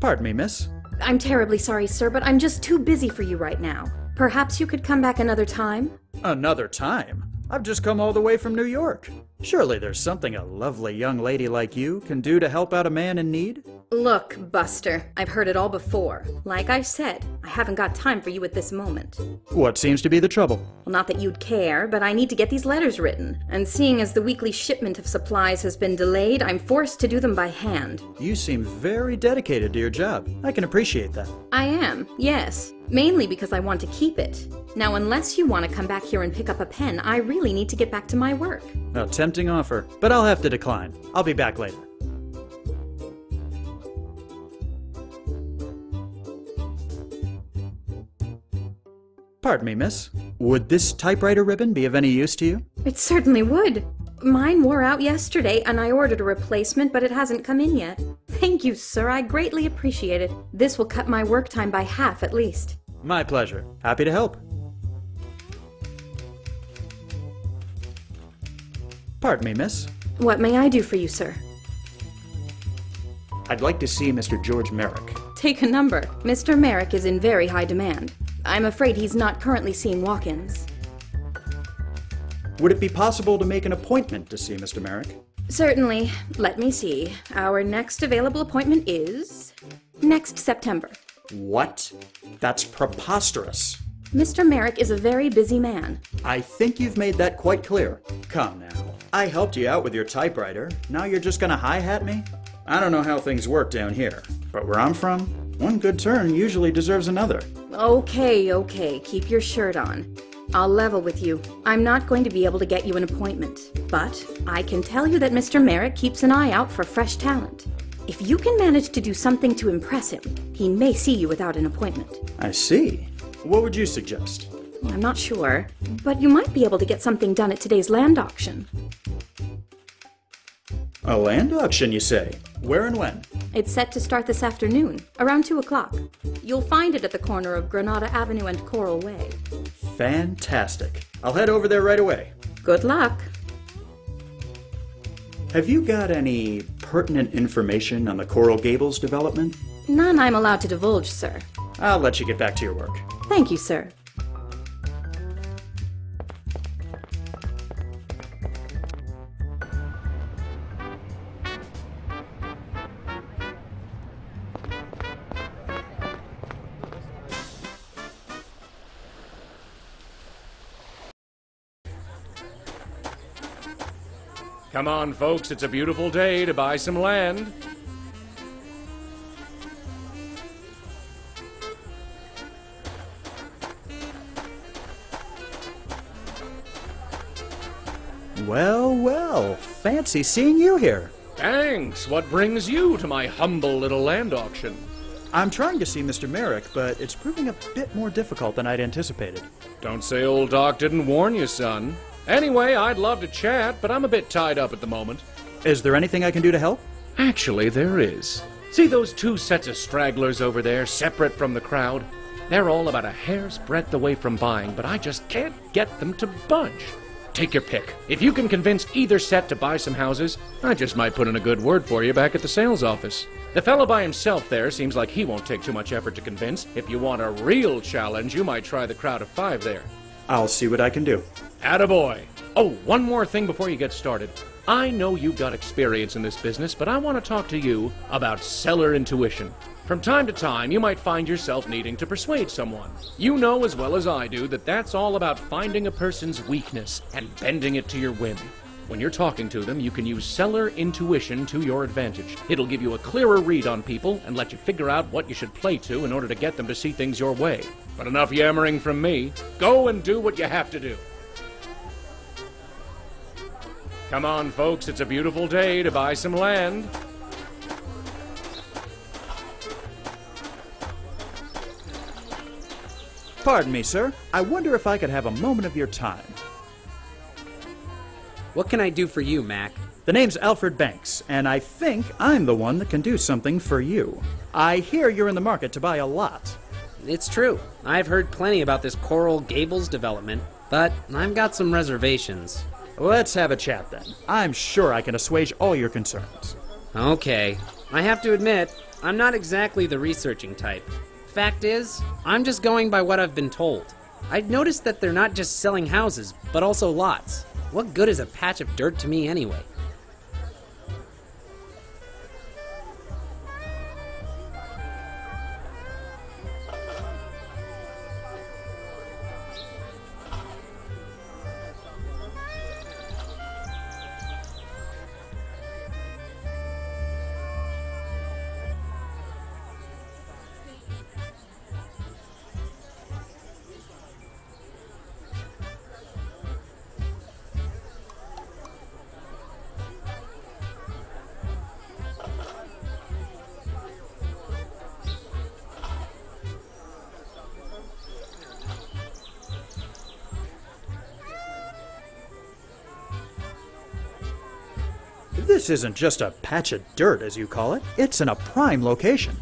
Pardon me, miss. I'm terribly sorry, sir, but I'm just too busy for you right now. Perhaps you could come back another time? Another time? I've just come all the way from New York. Surely there's something a lovely young lady like you can do to help out a man in need? Look, Buster, I've heard it all before. Like I said, I haven't got time for you at this moment. What seems to be the trouble? Well, not that you'd care, but I need to get these letters written. And seeing as the weekly shipment of supplies has been delayed, I'm forced to do them by hand. You seem very dedicated to your job. I can appreciate that. I am, yes. Mainly because I want to keep it. Now, unless you want to come back here and pick up a pen, I really need to get back to my work. A tempting offer, but I'll have to decline. I'll be back later. Pardon me, miss. Would this typewriter ribbon be of any use to you? It certainly would. Mine wore out yesterday, and I ordered a replacement, but it hasn't come in yet. Thank you, sir. I greatly appreciate it. This will cut my work time by half at least. My pleasure. Happy to help. Pardon me, miss. What may I do for you, sir? I'd like to see Mr. George Merrick. Take a number. Mr. Merrick is in very high demand. I'm afraid he's not currently seeing walk-ins. Would it be possible to make an appointment to see Mr. Merrick? Certainly. Let me see. Our next available appointment is next September. What? That's preposterous. Mr. Merrick is a very busy man. I think you've made that quite clear. Come now. I helped you out with your typewriter. Now you're just gonna hi-hat me? I don't know how things work down here, but where I'm from, one good turn usually deserves another. Okay. Keep your shirt on. I'll level with you. I'm not going to be able to get you an appointment, but I can tell you that Mr. Merrick keeps an eye out for fresh talent. If you can manage to do something to impress him, he may see you without an appointment. I see. What would you suggest? Well, I'm not sure, but you might be able to get something done at today's land auction. A land auction, you say? Where and when? It's set to start this afternoon, around 2 o'clock. You'll find it at the corner of Granada Avenue and Coral Way. Fantastic. I'll head over there right away. Good luck. Have you got any pertinent information on the Coral Gables development? None I'm allowed to divulge, sir. I'll let you get back to your work. Thank you, sir. Come on, folks, it's a beautiful day to buy some land. Well, fancy seeing you here. Thanks. What brings you to my humble little land auction? I'm trying to see Mr. Merrick, but it's proving a bit more difficult than I'd anticipated. Don't say old Doc didn't warn you, son. Anyway, I'd love to chat, but I'm a bit tied up at the moment. Is there anything I can do to help? Actually, there is. See those two sets of stragglers over there, separate from the crowd? They're all about a hair's breadth away from buying, but I just can't get them to budge. Take your pick. If you can convince either set to buy some houses, I just might put in a good word for you back at the sales office. The fellow by himself there seems like he won't take too much effort to convince. If you want a real challenge, you might try the crowd of 5 there. I'll see what I can do. Attaboy. Oh, one more thing before you get started. I know you've got experience in this business, but I want to talk to you about seller intuition. From time to time, you might find yourself needing to persuade someone. You know as well as I do that that's all about finding a person's weakness and bending it to your whim. When you're talking to them, you can use seller intuition to your advantage. It'll give you a clearer read on people and let you figure out what you should play to in order to get them to see things your way. But enough yammering from me. Go and do what you have to do. Come on, folks, it's a beautiful day to buy some land. Pardon me, sir. I wonder if I could have a moment of your time. What can I do for you, Mac? The name's Alfred Banks, and I think I'm the one that can do something for you. I hear you're in the market to buy a lot. It's true. I've heard plenty about this Coral Gables development, but I've got some reservations. Let's have a chat then. I'm sure I can assuage all your concerns. Okay. I have to admit, I'm not exactly the researching type. Fact is, I'm just going by what I've been told. I'd noticed that they're not just selling houses, but also lots. What good is a patch of dirt to me anyway? This isn't just a patch of dirt, as you call it. It's in a prime location.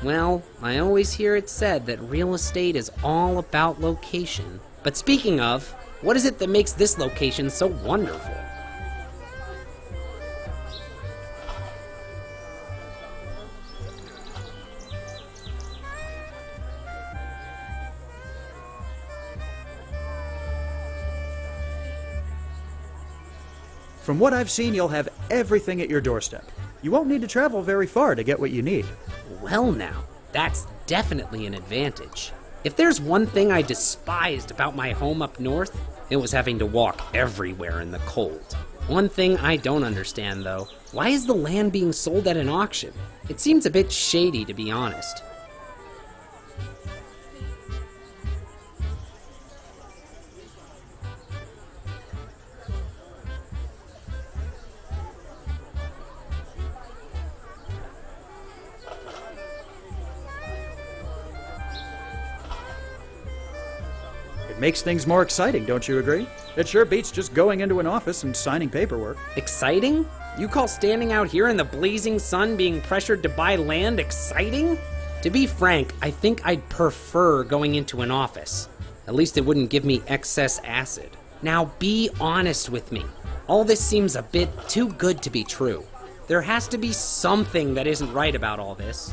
Well, I always hear it said that real estate is all about location. But speaking of, what is it that makes this location so wonderful? From what I've seen, you'll have everything at your doorstep. You won't need to travel very far to get what you need. Well now, that's definitely an advantage. If there's one thing I despised about my home up north, it was having to walk everywhere in the cold. One thing I don't understand though, why is the land being sold at an auction? It seems a bit shady, to be honest. It makes things more exciting, don't you agree? It sure beats just going into an office and signing paperwork. Exciting? You call standing out here in the blazing sun being pressured to buy land exciting? To be frank, I think I'd prefer going into an office. At least it wouldn't give me excess acid. Now be honest with me. All this seems a bit too good to be true. There has to be something that isn't right about all this.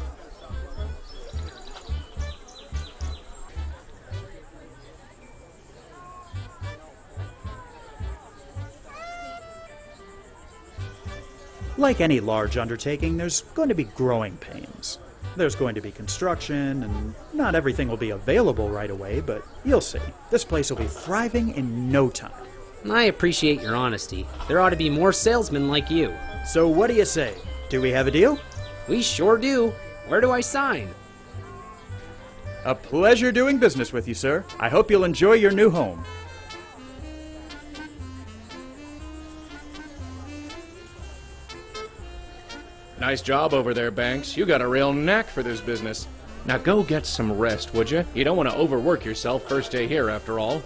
Like any large undertaking, there's going to be growing pains. There's going to be construction, and not everything will be available right away, but you'll see. This place will be thriving in no time. I appreciate your honesty. There ought to be more salesmen like you. So what do you say? Do we have a deal? We sure do. Where do I sign? A pleasure doing business with you, sir. I hope you'll enjoy your new home. Nice job over there, Banks. You got a real knack for this business. Now go get some rest, would you? You don't want to overwork yourself first day here, after all.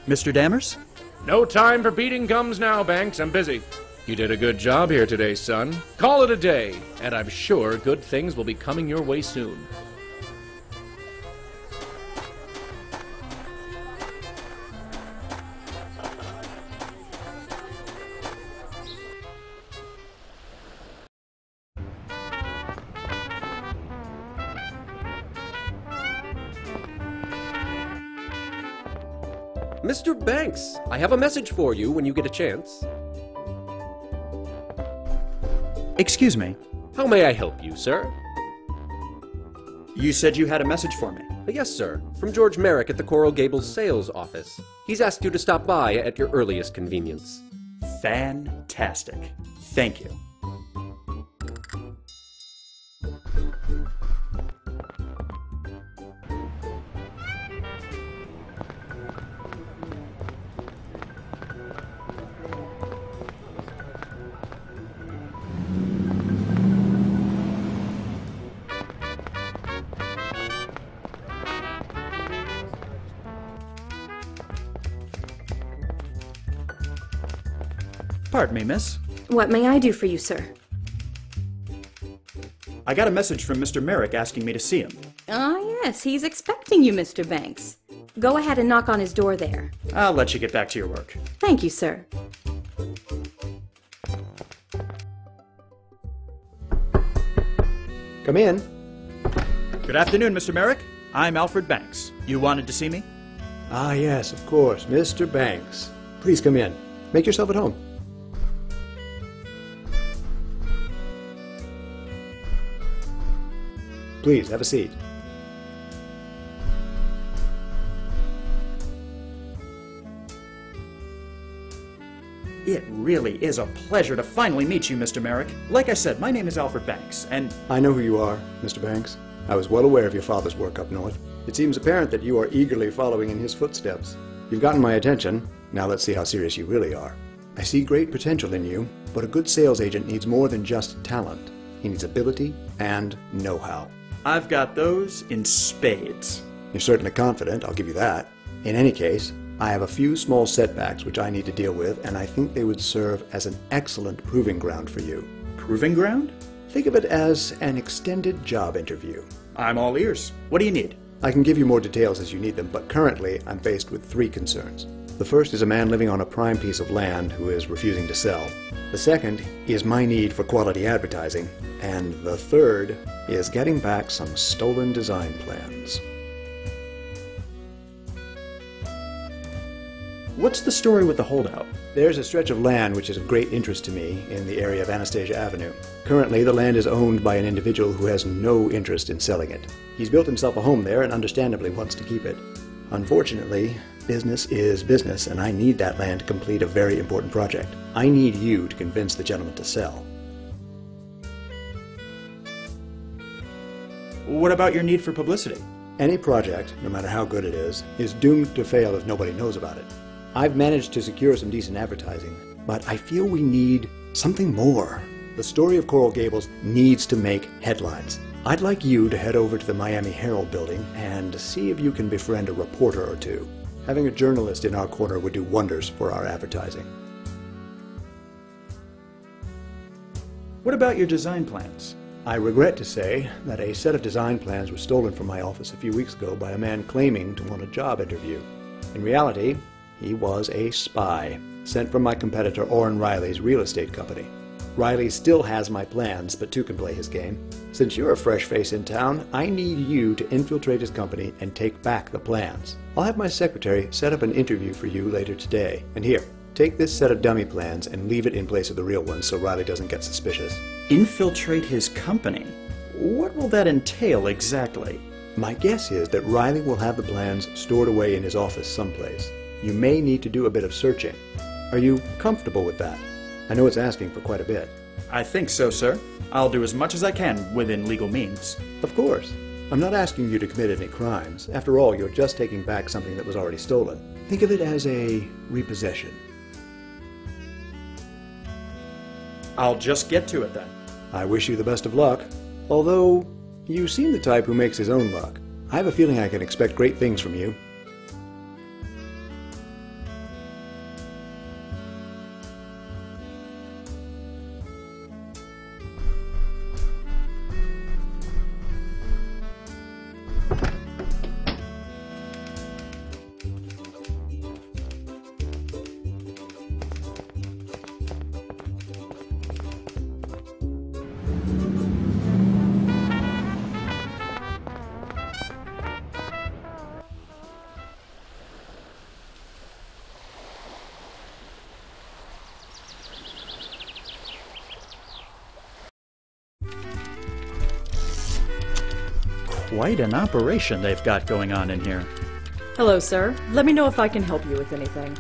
Mr. Dammers? No time for beating gums now, Banks. I'm busy. You did a good job here today, son. Call it a day, and I'm sure good things will be coming your way soon. Mr. Banks, I have a message for you when you get a chance. Excuse me. How may I help you, sir? You said you had a message for me. Yes, sir. From George Merrick at the Coral Gables sales office. He's asked you to stop by at your earliest convenience. Fantastic. Thank you. Pardon me, miss. What may I do for you, sir? I got a message from Mr. Merrick asking me to see him. Ah, yes, he's expecting you, Mr. Banks. Go ahead and knock on his door there. I'll let you get back to your work. Thank you, sir. Come in. Good afternoon, Mr. Merrick. I'm Alfred Banks. You wanted to see me? Ah, yes, of course, Mr. Banks. Please come in. Make yourself at home. Please, have a seat. It really is a pleasure to finally meet you, Mr. Merrick. Like I said, my name is Alfred Banks, and I know who you are, Mr. Banks. I was well aware of your father's work up north. It seems apparent that you are eagerly following in his footsteps. You've gotten my attention. Now let's see how serious you really are. I see great potential in you, but a good sales agent needs more than just talent. He needs ability and know-how. I've got those in spades. You're certainly confident, I'll give you that. In any case, I have a few small setbacks which I need to deal with, and I think they would serve as an excellent proving ground for you. Proving ground? Think of it as an extended job interview. I'm all ears. What do you need? I can give you more details as you need them, but currently I'm faced with 3 concerns. The first is a man living on a prime piece of land who is refusing to sell. The second is my need for quality advertising. And the third is getting back some stolen design plans. What's the story with the holdout? There's a stretch of land which is of great interest to me in the area of Anastasia Avenue. Currently, the land is owned by an individual who has no interest in selling it. He's built himself a home there and understandably wants to keep it. Unfortunately, business is business, and I need that land to complete a very important project. I need you to convince the gentleman to sell. What about your need for publicity? Any project, no matter how good it is doomed to fail if nobody knows about it. I've managed to secure some decent advertising, but I feel we need something more. The story of Coral Gables needs to make headlines. I'd like you to head over to the Miami Herald building and see if you can befriend a reporter or two. Having a journalist in our corner would do wonders for our advertising. What about your design plans? I regret to say that a set of design plans was stolen from my office a few weeks ago by a man claiming to want a job interview. In reality, he was a spy, sent from my competitor Orrin Riley's real estate company. Riley still has my plans, but 2 can play his game. Since you're a fresh face in town, I need you to infiltrate his company and take back the plans. I'll have my secretary set up an interview for you later today. And here, take this set of dummy plans and leave it in place of the real ones so Riley doesn't get suspicious. Infiltrate his company? What will that entail exactly? My guess is that Riley will have the plans stored away in his office someplace. You may need to do a bit of searching. Are you comfortable with that? I know it's asking for quite a bit. I think so, sir. I'll do as much as I can within legal means. Of course. I'm not asking you to commit any crimes. After all, you're just taking back something that was already stolen. Think of it as a repossession. I'll just get to it then. I wish you the best of luck. Although, you seem the type who makes his own luck. I have a feeling I can expect great things from you. Quite an operation they've got going on in here. Hello, sir. Let me know if I can help you with anything.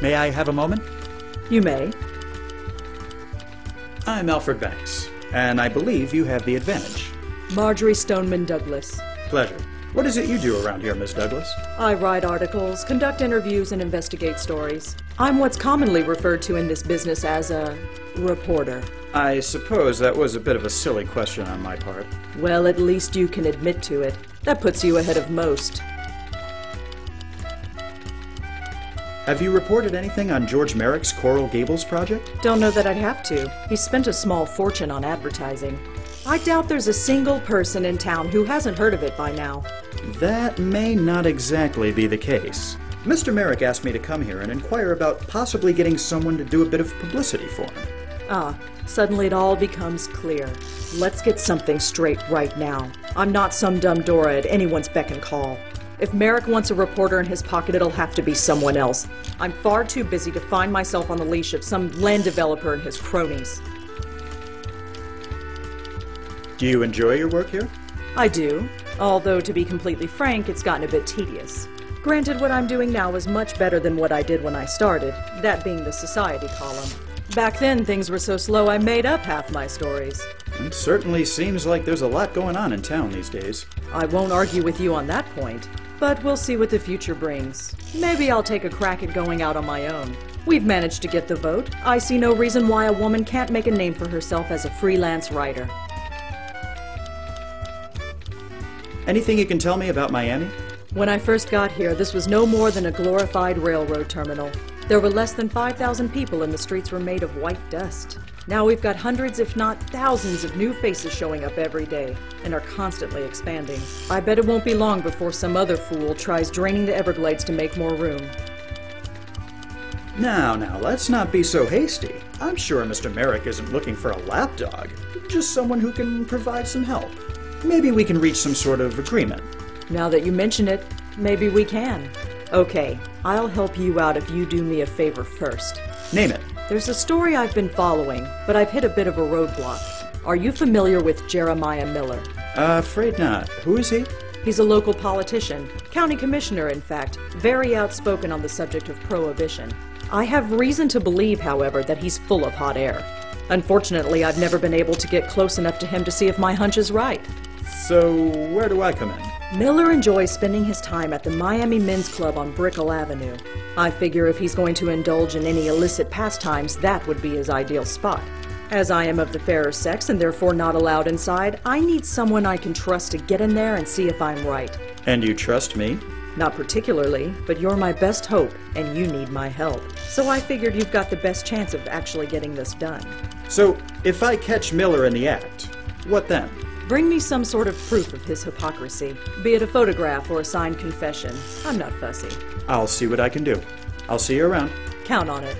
May I have a moment? You may. I'm Alfred Banks, and I believe you have the advantage. Marjorie Stoneman Douglas. Pleasure. What is it you do around here, Miss Douglas? I write articles, conduct interviews, and investigate stories. I'm what's commonly referred to in this business as a reporter. I suppose that was a bit of a silly question on my part. Well, at least you can admit to it. That puts you ahead of most. Have you reported anything on George Merrick's Coral Gables project? Don't know that I'd have to. He spent a small fortune on advertising. I doubt there's a single person in town who hasn't heard of it by now. That may not exactly be the case. Mr. Merrick asked me to come here and inquire about possibly getting someone to do a bit of publicity for him. Ah, suddenly it all becomes clear. Let's get something straight right now. I'm not some dumb Dora at anyone's beck and call. If Merrick wants a reporter in his pocket, it'll have to be someone else. I'm far too busy to find myself on the leash of some land developer and his cronies. Do you enjoy your work here? I do, although to be completely frank, it's gotten a bit tedious. Granted, what I'm doing now is much better than what I did when I started, that being the society column. Back then, things were so slow I made up half my stories. It certainly seems like there's a lot going on in town these days. I won't argue with you on that point, but we'll see what the future brings. Maybe I'll take a crack at going out on my own. We've managed to get the vote. I see no reason why a woman can't make a name for herself as a freelance writer. Anything you can tell me about Miami? When I first got here, this was no more than a glorified railroad terminal. There were less than 5,000 people and the streets were made of white dust. Now we've got hundreds, if not thousands, of new faces showing up every day and are constantly expanding. I bet it won't be long before some other fool tries draining the Everglades to make more room. Now, let's not be so hasty. I'm sure Mr. Merrick isn't looking for a lapdog, just someone who can provide some help. Maybe we can reach some sort of agreement. Now that you mention it, maybe we can. Okay, I'll help you out if you do me a favor first. Name it. There's a story I've been following, but I've hit a bit of a roadblock. Are you familiar with Jeremiah Miller? Afraid not. Who is he? He's a local politician, county commissioner in fact, very outspoken on the subject of prohibition. I have reason to believe, however, that he's full of hot air. Unfortunately, I've never been able to get close enough to him to see if my hunch is right. So, where do I come in? Miller enjoys spending his time at the Miami Men's Club on Brickell Avenue. I figure if he's going to indulge in any illicit pastimes, that would be his ideal spot. As I am of the fairer sex and therefore not allowed inside, I need someone I can trust to get in there and see if I'm right. And you trust me? Not particularly, but you're my best hope, and you need my help. So I figured you've got the best chance of actually getting this done. So, if I catch Miller in the act, what then? Bring me some sort of proof of his hypocrisy, be it a photograph or a signed confession. I'm not fussy. I'll see what I can do. I'll see you around. Count on it.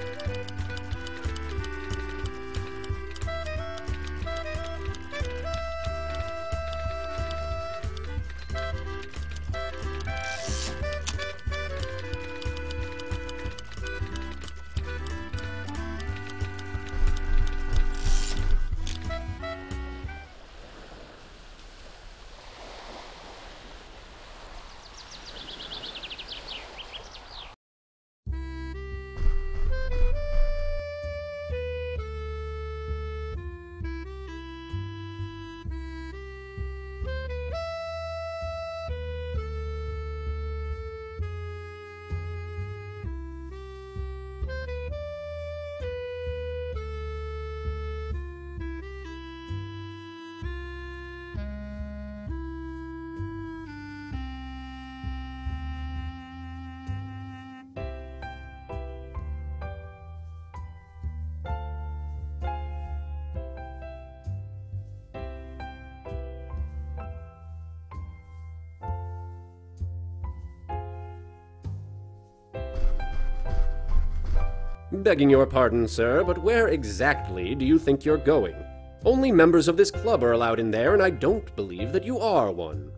Begging your pardon, sir, but where exactly do you think you're going? Only members of this club are allowed in there, and I don't believe that you are one.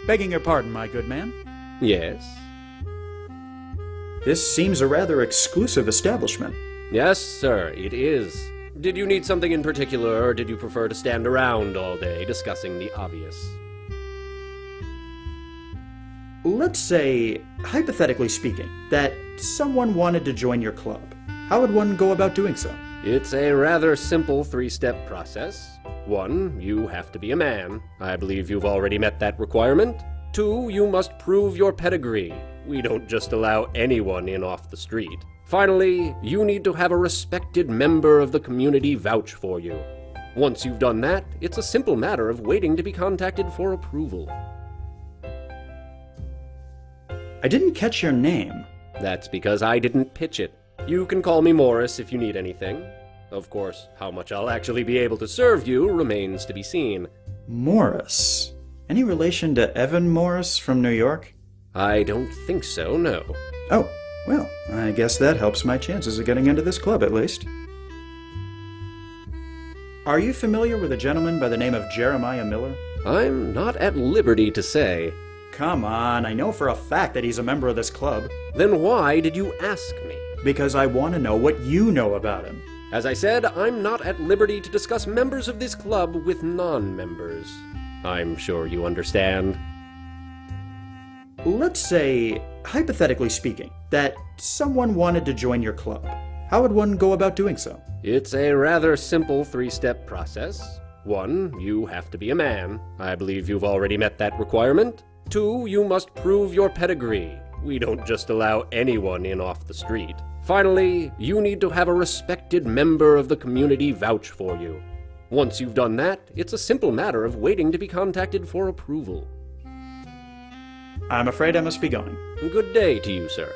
Begging your pardon, my good man. Yes? This seems a rather exclusive establishment. Yes, sir, it is. Did you need something in particular, or did you prefer to stand around all day discussing the obvious? Let's say, hypothetically speaking, that someone wanted to join your club. How would one go about doing so? It's a rather simple three-step process. 1, you have to be a man. I believe you've already met that requirement. 2, you must prove your pedigree. We don't just allow anyone in off the street. Finally, you need to have a respected member of the community vouch for you. Once you've done that, it's a simple matter of waiting to be contacted for approval. I didn't catch your name. That's because I didn't pitch it. You can call me Morris if you need anything. Of course, how much I'll actually be able to serve you remains to be seen. Morris. Any relation to Evan Morris from New York? I don't think so, no. Oh, well, I guess that helps my chances of getting into this club at least. Are you familiar with a gentleman by the name of Jeremiah Miller? I'm not at liberty to say. Come on, I know for a fact that he's a member of this club. Then why did you ask me? Because I want to know what you know about him. As I said, I'm not at liberty to discuss members of this club with non-members. I'm sure you understand. Let's say, hypothetically speaking, that someone wanted to join your club. How would one go about doing so? It's a rather simple three-step process. 1, you have to be a man. I believe you've already met that requirement. 2, you must prove your pedigree. We don't just allow anyone in off the street. Finally, you need to have a respected member of the community vouch for you. Once you've done that, it's a simple matter of waiting to be contacted for approval. I'm afraid I must be going. Good day to you, sir.